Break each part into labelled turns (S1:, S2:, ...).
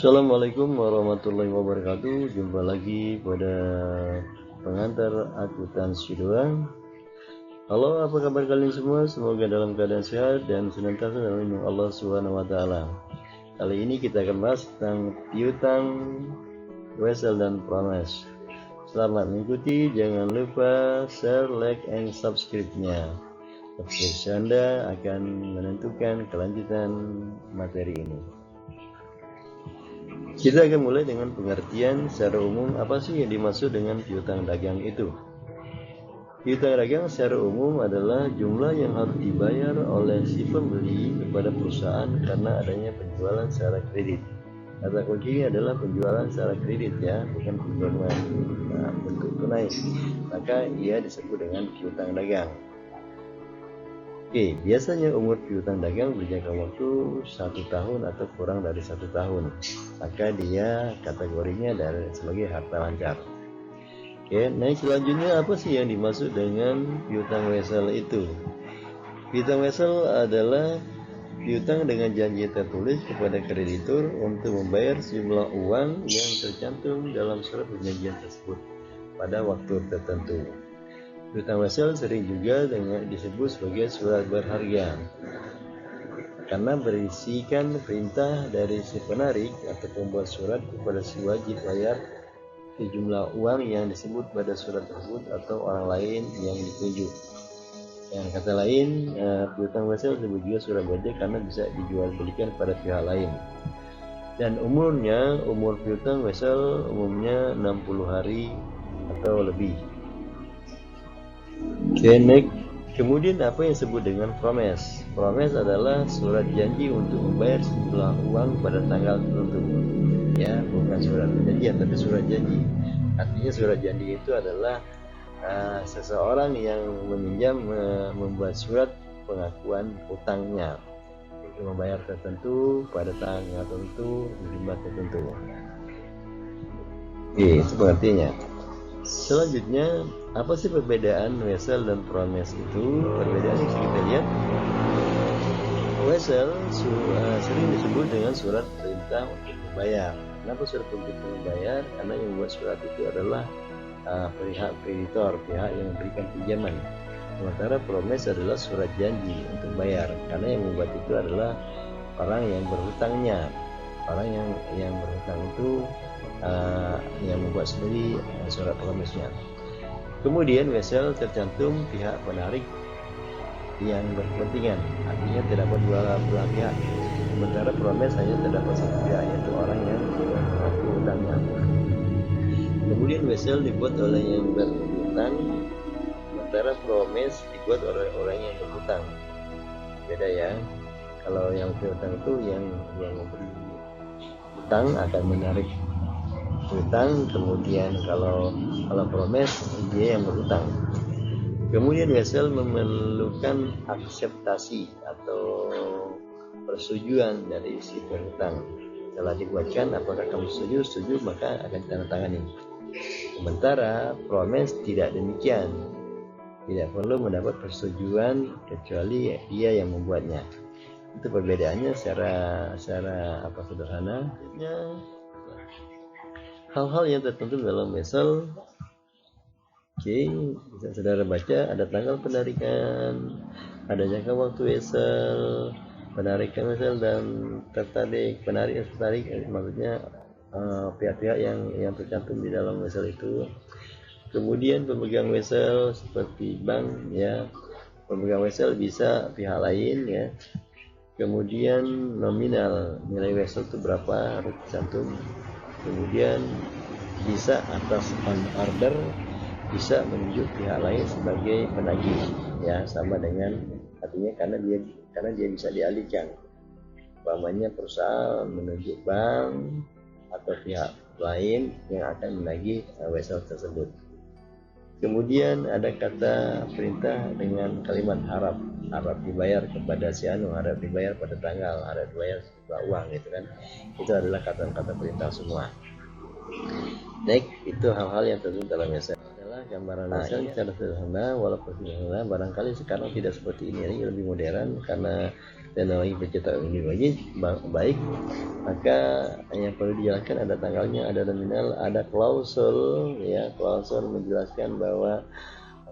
S1: Assalamualaikum warahmatullahi wabarakatuh. Jumpa lagi pada pengantar akuntansi 2. Halo, apa kabar kalian semua? Semoga dalam keadaan sehat dan senantiasa dalam lindung Allah Subhanahu wa taala. Kali ini kita akan bahas tentang piutang, wesel dan promise. Selamat mengikuti, jangan lupa share, like, and subscribe-nya. Subscribe Anda akan menentukan kelanjutan materi ini. Kita akan mulai dengan pengertian secara umum apa sih yang dimaksud dengan piutang dagang itu. Piutang dagang secara umum adalah jumlah yang harus dibayar oleh si pembeli kepada perusahaan karena adanya penjualan secara kredit. Kata kuncinya adalah penjualan secara kredit ya, bukan penjualan bentuk tunai. Maka ia disebut dengan piutang dagang. Oke, biasanya umur piutang dagang berjangka waktu 1 tahun atau kurang dari 1 tahun. Maka dia kategorinya sebagai harta lancar. Oke, nah selanjutnya apa sih yang dimaksud dengan piutang wesel itu? Piutang wesel adalah piutang dengan janji tertulis kepada kreditur untuk membayar sejumlah uang yang tercantum dalam surat perjanjian tersebut pada waktu tertentu. Piutang wesel sering juga disebut sebagai surat berharga karena berisikan perintah dari si penarik atau pembuat surat kepada si wajib bayar sejumlah uang yang disebut pada surat tersebut atau orang lain yang ditunjuk. Yang kata lain, piutang wesel disebut juga surat berharga karena bisa dijual belikan pada pihak lain. Dan umur piutang wesel umumnya 60 hari atau lebih. Kemudian apa yang disebut dengan promise? Promise adalah surat janji untuk membayar sejumlah uang pada tanggal tertentu. Ya, bukan surat perjanjian tapi surat janji. Artinya surat janji itu adalah seseorang yang meminjam membuat surat pengakuan hutangnya untuk membayar tertentu pada tanggal tertentu di jumlah tertentu. Oke, itu pengertiannya. Selanjutnya, apa sih perbedaan wesel dan promise itu? Perbedaan yang kita lihat, wesel sering disebut dengan surat perintah untuk membayar. Kenapa surat untuk membayar? Karena yang membuat surat itu adalah pihak kreditor, pihak yang memberikan pinjaman. Sementara promise adalah surat janji untuk bayar, karena yang membuat itu adalah orang yang berhutangnya. Orang yang berhutang itu yang membuat sendiri surat promise-nya. Kemudian wesel tercantum pihak penarik yang berkepentingan, artinya terdapat dua belah pihak. Sementara promise hanya terdapat satu pihak, yaitu orang yang mengaku hutangnya. Kemudian wesel dibuat oleh yang berhutang, sementara promise dibuat oleh orang yang berhutang. Beda ya. Kalau yang berhutang itu yang memberi hutang akan menarik hutang, kemudian kalau promise dia yang berhutang. Kemudian wesel memerlukan akseptasi atau persetujuan dari si berhutang. Setelah dibuatkan, apakah kamu setuju maka akan ditandatangani. Sementara promise tidak demikian, tidak perlu mendapat persetujuan kecuali dia yang membuatnya. Itu perbedaannya secara sederhana. Hal-hal yang tertentu dalam wesel. Oke, bisa saudara baca, ada tanggal penarikan, ada jangka waktu wesel, penarikan wesel dan penarik yang tertarik, maksudnya pihak-pihak yang tercantum di dalam wesel itu. Kemudian pemegang wesel seperti bank ya, pemegang wesel bisa pihak lain ya. Kemudian nominal, nilai wesel itu berapa harus tercantum. Kemudian bisa atas order, bisa menunjuk pihak lain sebagai penagih ya, sama dengan artinya karena dia bisa dialihkan. Umpamanya perusahaan menunjuk bank atau pihak lain yang akan menagih wesel tersebut. Kemudian ada kata perintah dengan kalimat harap dibayar kepada si anu, harap dibayar pada tanggal, harap dibayar uang gitu kan. Itu adalah kata-kata perintah semua. Itu hal-hal yang tertentu dalam wesel. Adalah gambaran secara sederhana, walaupun sederhana, barangkali sekarang tidak seperti ini lebih modern karena teknologi pencetakan lebih baik, maka yang perlu dijelaskan ada tanggalnya, ada nominal, ada klausul, ya, klausul menjelaskan bahwa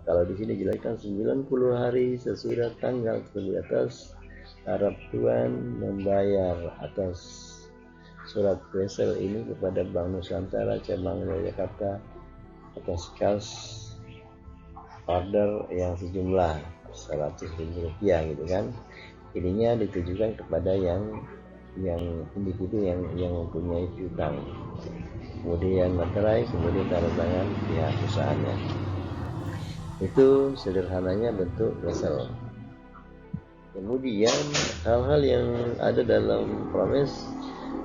S1: kalau di sini dijelaskan 90 hari sesudah tanggal tersebut atas harap Tuan membayar atas surat wesel ini kepada Bank Nusantara cabang Yogyakarta atas kas order yang sejumlah 100.000 rupiah gitu kan. Ininya ditujukan kepada yang individu yang mempunyai piutang, kemudian materai, kemudian tanda tangan pihak perusahaannya. Itu sederhananya bentuk wesel. Kemudian hal-hal yang ada dalam promise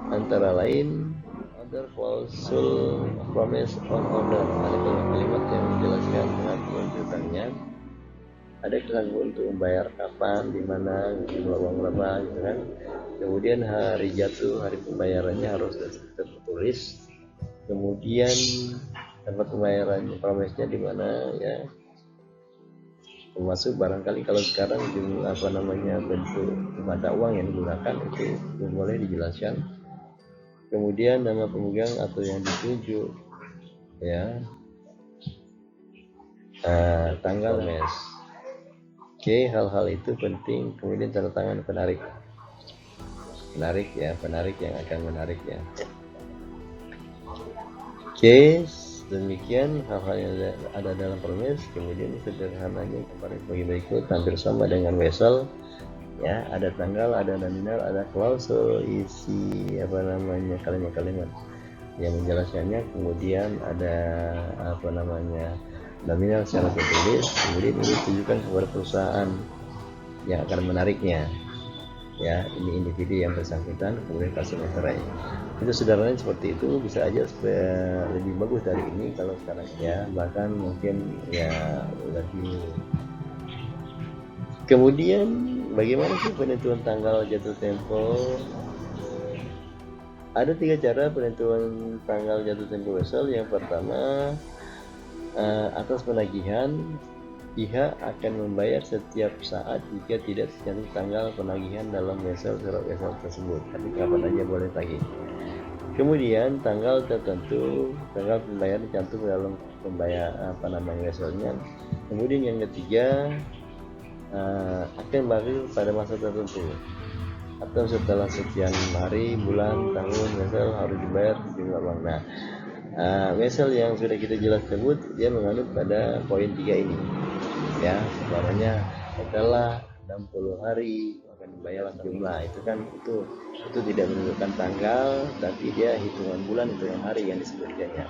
S1: antara lain ada klausul promise on order, ada kalimat yang menjelaskan pengakuan piutangnya, ada kesanggupan untuk membayar kapan, di mana, jumlah uang berapa gitu kan. Kemudian hari jatuh, hari pembayarannya harus tertulis. Kemudian tempat pembayarannya, promise-nya di mana, ya, termasuk barangkali kalau sekarang jumlah bentuk mata uang yang digunakan itu boleh dijelaskan. Kemudian nama pemegang atau yang dituju, ya, tanggal mes. Oke, hal-hal itu penting. Kemudian tanda tangan penarik ya, penarik yang akan menarik ya. Oke, demikian hal-hal yang ada dalam promise. Kemudian sederhananya kemarin bagi berikut hampir sama dengan wesel, ya, ada tanggal, ada nominal, ada klausul, isi kalimat-kalimat yang menjelaskannya. Kemudian ada nominal secara tertulis. Kemudian ini ditujukan kepada perusahaan yang akan menariknya, ya, ini individu yang bersangkutan, kemudian kasih materai. Itu sederhananya seperti itu. Bisa aja lebih bagus dari ini kalau sekarang, ya, bahkan mungkin ya lebih. Kemudian bagaimana sih penentuan tanggal jatuh tempo? Ada 3 cara penentuan tanggal jatuh tempo wesel. Yang pertama, atas penagihan, pihak akan membayar setiap saat jika tidak tercantum tanggal penagihan dalam surat wesel tersebut, tapi kapan aja boleh tagih. Kemudian tanggal tertentu, tanggal pembayaran dicantum dalam weselnya. Kemudian yang ketiga, akan baru pada masa tertentu atau setelah sekian hari, bulan, tahun, wesel harus dibayar sejumlah uang. Nah, wesel yang sudah kita jelas tersebut dia menganut pada poin 3 ini, ya, sebenarnya setelah 60 hari akan dibayar jumlah. Itu kan itu tidak menentukan tanggal, tapi dia hitungan bulan, hitungan hari yang disebutkannya.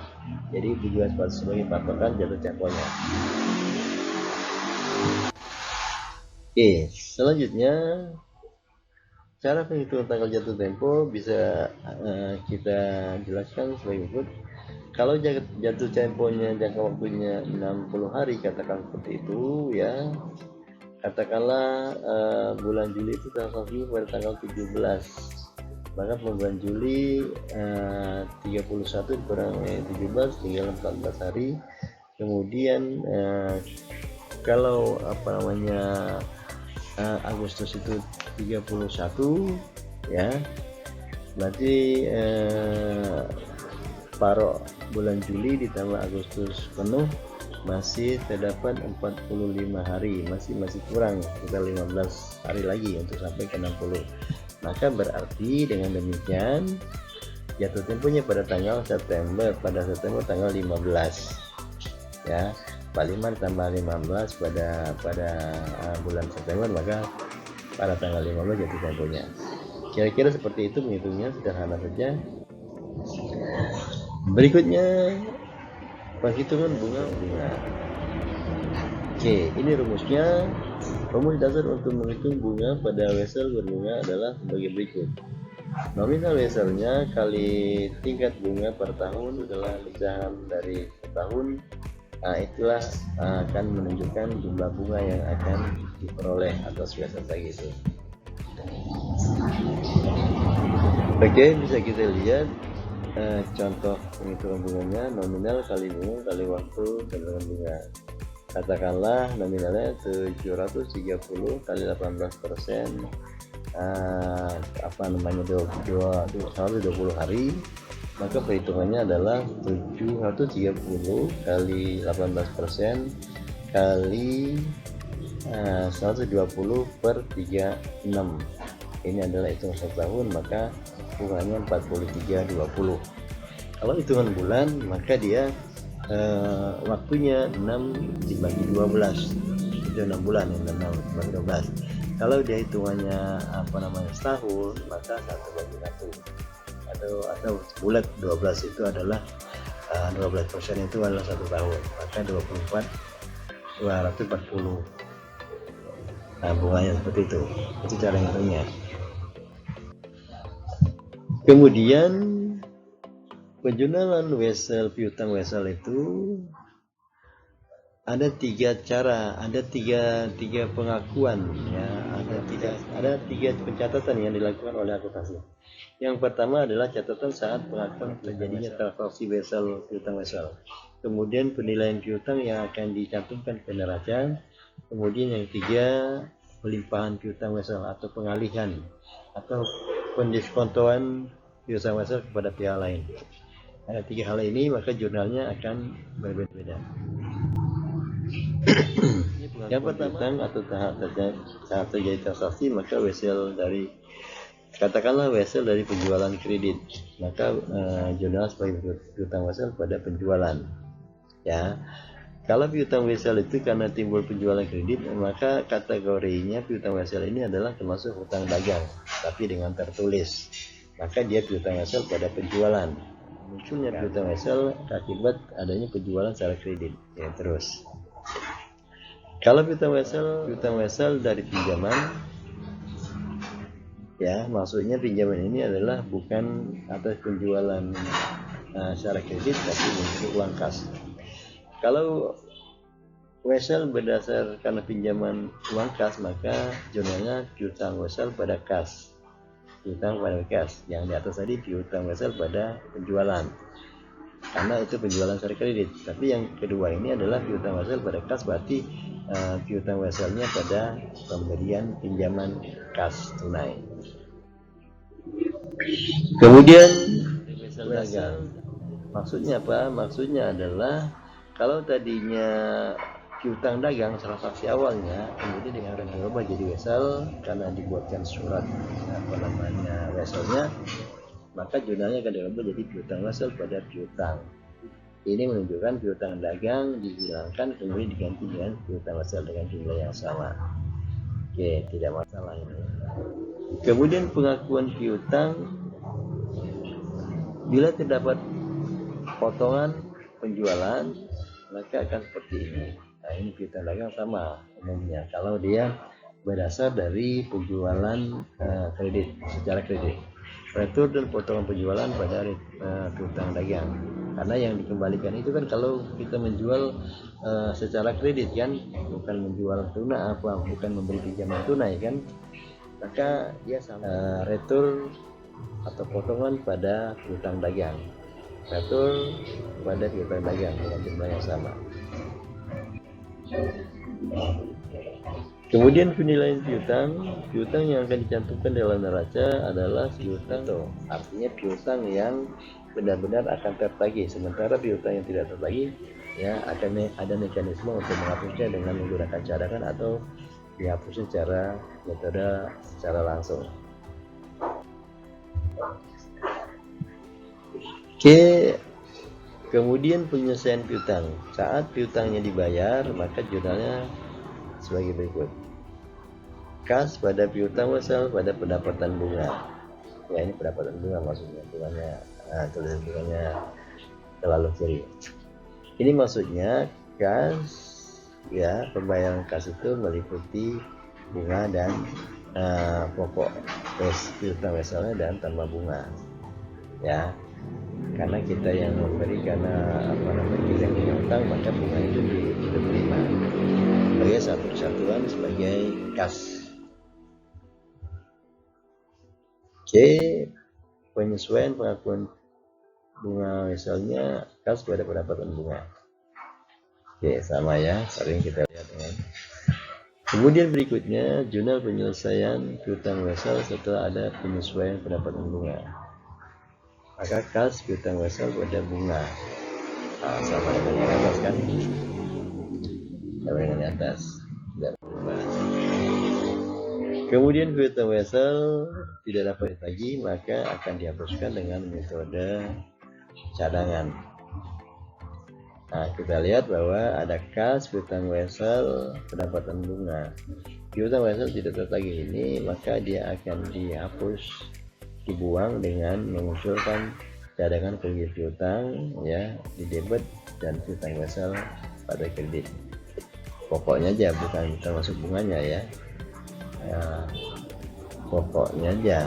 S1: Jadi itu juga sebagai patokan jatuh temponya. Oke, selanjutnya cara penghitungan tanggal jatuh tempo bisa kita jelaskan sebagai berikut. Kalau jatuh temponya jangka waktunya 60 hari, katakan seperti itu, ya. Katakanlah bulan Juli itu transaksi pada tanggal 17. Maka bulan Juli 31 kurang 17 tinggal 14 hari. Kemudian kalau Agustus itu 31, ya, berarti paruh bulan Juli ditambah Agustus penuh masih terdapat 45 hari, masih kurang sekitar 15 hari lagi untuk sampai ke 60. Maka berarti dengan demikian jatuh temponya pada September tanggal 15, ya. 45 tambah 15 pada bulan September, maka pada tanggal 15 jatuh temponya. Kira-kira seperti itu menghitungnya, sederhana saja. Berikutnya penghitungan bunga. Oke, ini rumusnya. Rumus dasar untuk menghitung bunga pada wesel berbunga adalah sebagai berikut. Nominal weselnya kali tingkat bunga per tahun adalah pecahan dari setahun. Nah, itulah akan menunjukkan jumlah bunga yang akan diperoleh atas wesel tadi itu. Oke, bisa kita lihat contoh penghitungan bunganya nominal kali bunga kali waktu dengan bunga. Katakanlah nominalnya 730 kali 18%, 120 hari, maka perhitungannya adalah 730 kali 18% kali 120 per 36. Ini adalah hitungan 1 tahun, maka bunganya 43,20. Kalau hitungan bulan, maka dia waktunya 6 dibagi 12, itu 6 bulan, 6 dibagi 12. Kalau dia hitungannya setahun, maka 1 bagi 1 atau bulat 12 itu adalah 12% itu adalah 1 tahun, maka 240. Nah, bunganya seperti itu cara ngitungnya. Kemudian penjualan wesel, piutang wesel itu ada 3 cara, ada tiga pengakuan, ya, ada tiga pencatatan yang dilakukan oleh akuntansi. Yang pertama adalah catatan saat pengakuan terjadinya transaksi wesel, piutang wesel. Kemudian penilaian piutang yang akan dicantumkan ke neraca. Kemudian yang ketiga, pelimpahan piutang wesel atau pengalihan atau pendiskontoan piutang wesel kepada pihak lain. Ada 3 hal ini, maka jurnalnya akan berbeda-beda. Yang pertama atau tahap terjadi transaksi, maka wesel dari, katakanlah wesel dari penjualan kredit, maka jurnal sebagai piutang wesel pada penjualan, ya. Kalau piutang wesel itu karena timbul penjualan kredit, maka kategorinya piutang wesel ini adalah termasuk hutang dagang, tapi dengan tertulis, maka dia piutang wesel pada penjualan. Munculnya piutang wesel akibat adanya penjualan secara kredit, ya. Terus kalau piutang wesel dari pinjaman, ya, maksudnya pinjaman ini adalah bukan atas penjualan secara kredit, tapi untuk uang kas. Kalau wesel berdasar karena pinjaman uang kas, maka jurnalnya piutang wesel pada kas, piutang pada kas. Yang di atas tadi piutang wesel pada penjualan, karena itu penjualan secara kredit. Tapi yang kedua ini adalah piutang wesel pada kas, berarti piutang weselnya pada pemberian pinjaman kas tunai. Kemudian wesel dagang, maksudnya apa? Maksudnya adalah kalau tadinya piutang dagang transaksi awalnya, kemudian dengan dirubah jadi wesel karena dibuatkan surat weselnya, maka jurnalnya akan dirubah jadi piutang wesel pada piutang. Ini menunjukkan piutang dagang dihilangkan kemudian diganti dengan piutang wesel dengan jumlah yang sama. Oke, tidak masalah ini. Kemudian pengakuan piutang, bila terdapat potongan penjualan, maka akan seperti ini. Nah, ini piutang dagang sama umumnya kalau dia berasal dari penjualan kredit, secara kredit. Retur dan potongan penjualan pada piutang dagang, karena yang dikembalikan itu kan kalau kita menjual secara kredit kan, bukan menjual tunai, bukan memberi pinjaman tunai kan, maka dia sama. Retur atau potongan pada piutang dagang, retur pada piutang dagang dengan jumlah yang sama. Kemudian penilaian piutang yang akan dicantumkan dalam neraca adalah piutang, artinya piutang yang benar-benar akan tertagih. Sementara piutang yang tidak tertagih, ya, akan ada mekanisme untuk menghapusnya dengan menggunakan cadangan atau dihapusnya secara langsung. Oke. Kemudian penyelesaian piutang. Saat piutangnya dibayar, maka jurnalnya sebagai berikut. Kas pada piutang wesel pada pendapatan bunga. Ya, ini pendapatan bunga maksudnya, tulisan bunganya terlalu kiri. Ini maksudnya kas, ya, pembayaran kas itu meliputi bunga dan pokok piutang weselnya dan tambah bunga, ya. Karena kita yang memberi, karena kita yang punya utang, maka bunga itu diterima sebagai satu kesatuan sebagai kas. Oke, penyesuaian pengakuan bunga misalnya kas pada pendapatan bunga. Oke, sama ya, sering kita lihat ya. Kemudian berikutnya jurnal penyelesaian piutang wesel setelah ada penyesuaian pendapatan bunga. Maka kas piutang wesel pada bunga. Nah, sama dengan yang atas kan? Sama dengan yang atas. Tidak berubah. Kemudian piutang wesel tidak dapat ditagih, maka akan dihapuskan dengan metode cadangan. Nah, kita lihat bahwa ada kas piutang wesel pendapatan bunga. Piutang wesel tidak tertagih ini, maka dia akan dihapus, dibuang dengan mengusulkan cadangan kredit piutang ya di debit dan piutang wesel pada kredit. Pokoknya aja, bukan termasuk bunganya ya. Pokoknya aja,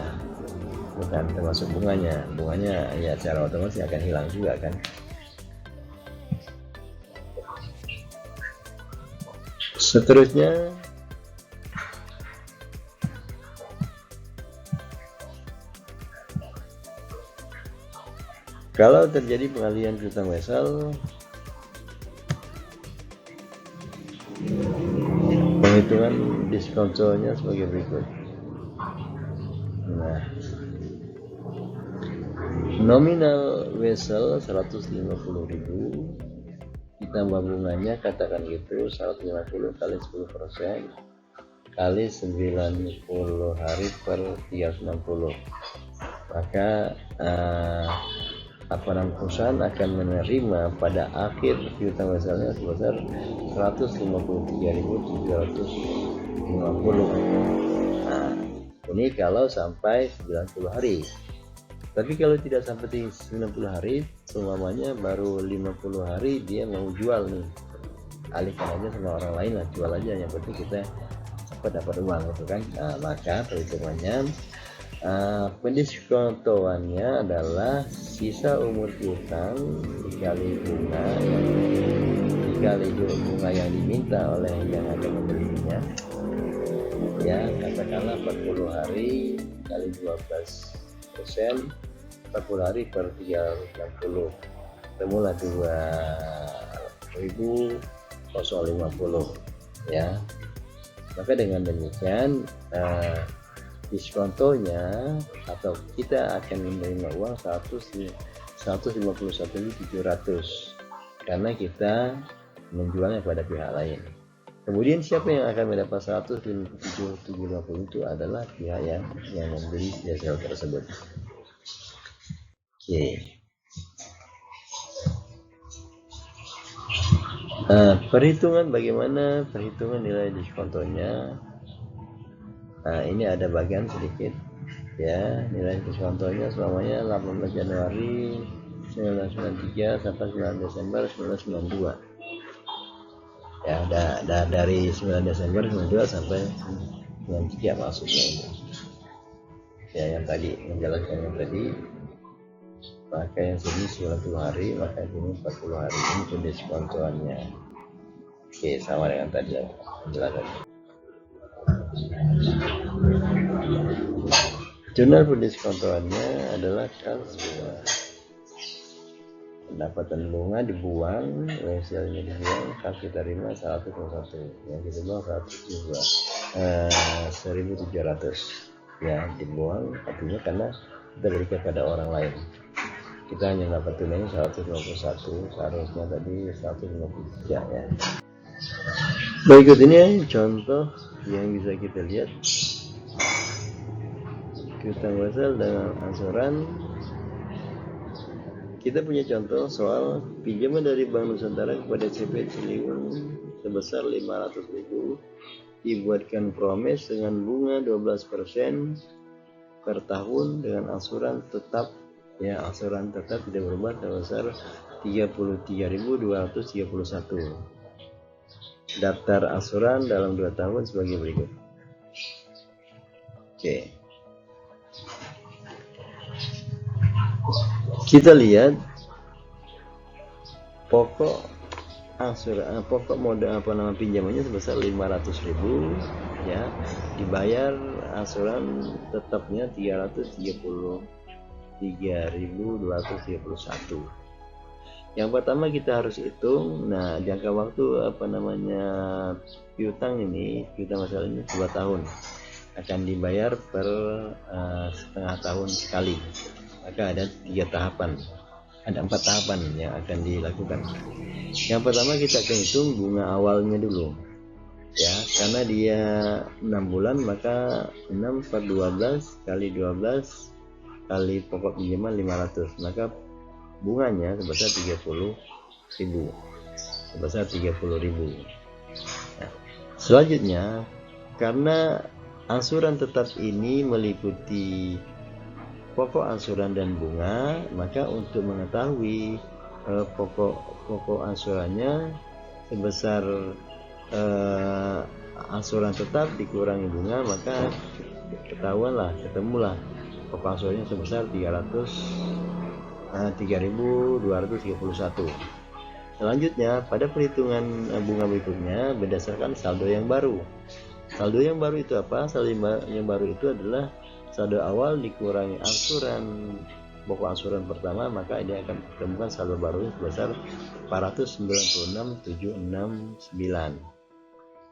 S1: bukan termasuk bunganya. Bunganya ya secara otomatis akan hilang juga kan. Seterusnya kalau terjadi pengalihan piutang wesel, penghitungan diskontonya sebagai berikut. Nah, nominal wesel 150.000 ditambah bunganya, katakan gitu, 150 kali 10% kali 90 hari per 360. Maka perusahaan akan menerima pada akhir piutang weselnya sebesar 153.750. Nah, ini kalau sampai 90 hari. Tapi kalau tidak sampai 90 hari, semuanya baru 50 hari dia mau jual nih, alihkan aja sama orang lain lah, jual aja, yang penting kita cepat dapat uang gitu kan. Nah, maka perhitungannya pendiskontoannya adalah sisa umur piutang dikali bunga yang diminta oleh yang akan membelinya ya, katakanlah 40 hari kali 12%, 40 hari per 360, temulah 2.050 ya. Maka dengan demikian diskontonya atau kita akan menerima uang 151.700 karena kita menjualnya pada pihak lain. Kemudian siapa yang akan mendapat 157.750 itu adalah pihak yang membeli jasa tersebut. Oke. Perhitungan bagaimana perhitungan nilai diskontonya. Nah, ini ada bagian sedikit ya, nilai diskontonya selamanya 18 Januari 1993 sampai 9 Desember 1992 ya, dari 9 Desember 92 sampai 93 maksudnya ini ya, yang tadi menjelaskan yang tadi. Maka yang sini 90 hari, maka ini 40 hari, ini pendiskontoannya. Oke, sama dengan tadi ya penjelasannya. Jurnal pendiskontoannya adalah kas pendapatan bunga dibuang, weselnya dibuang, kas kita terima 101, yang kita buang 10700 ya, dibuang artinya karena kita berikan pada orang lain, kita hanya dapat tunai 151, seharusnya tadi 153 ya. Berikut ini contoh yang bisa kita lihat piutang wesel dengan angsuran. Kita punya contoh soal pinjaman dari Bank Nusantara kepada CP Ciliwung sebesar 500.000 dibuatkan promes dengan bunga 12% per tahun dengan angsuran tetap ya, angsuran tetap tidak berubah sebesar 33.231. Daftar angsuran dalam 2 tahun sebagai berikut. Oke. Kita lihat pokok angsuran, pokok modal pinjamannya sebesar 500.000 ya, dibayar angsuran tetapnya 330 3.231. Yang pertama kita harus hitung, nah jangka waktu piutang masal ini 2 tahun, akan dibayar per setengah tahun sekali, maka ada 4 tahapan yang akan dilakukan. Yang pertama kita akan hitung bunga awalnya dulu ya, karena dia 6 bulan, maka 6 per 12 kali 12 kali pokok pinjaman 500, maka bunganya sebesar 30.000. Nah, selanjutnya, karena angsuran tetap ini meliputi pokok angsuran dan bunga, maka untuk mengetahui pokok angsurannya sebesar angsuran tetap dikurangi bunga, maka ketemulah pokok angsurannya sebesar 3.231. Selanjutnya, pada perhitungan bunga berikutnya berdasarkan saldo yang baru. Saldo yang baru itu apa? Saldo yang baru itu adalah saldo awal dikurangi pokok angsuran pertama, maka dia akan ditemukan saldo baru sebesar 496.769.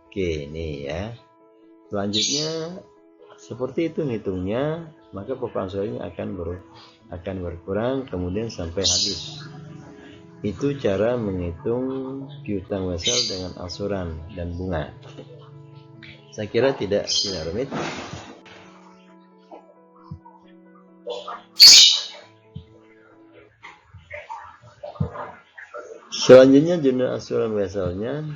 S1: Oke, ini ya. Selanjutnya seperti itu hitungnya, maka pokok angsurannya akan berkurang kemudian sampai habis. Itu cara menghitung piutang wesel dengan angsuran dan bunga. Saya kira tidak rumit. Selanjutnya jurnal angsuran weselnya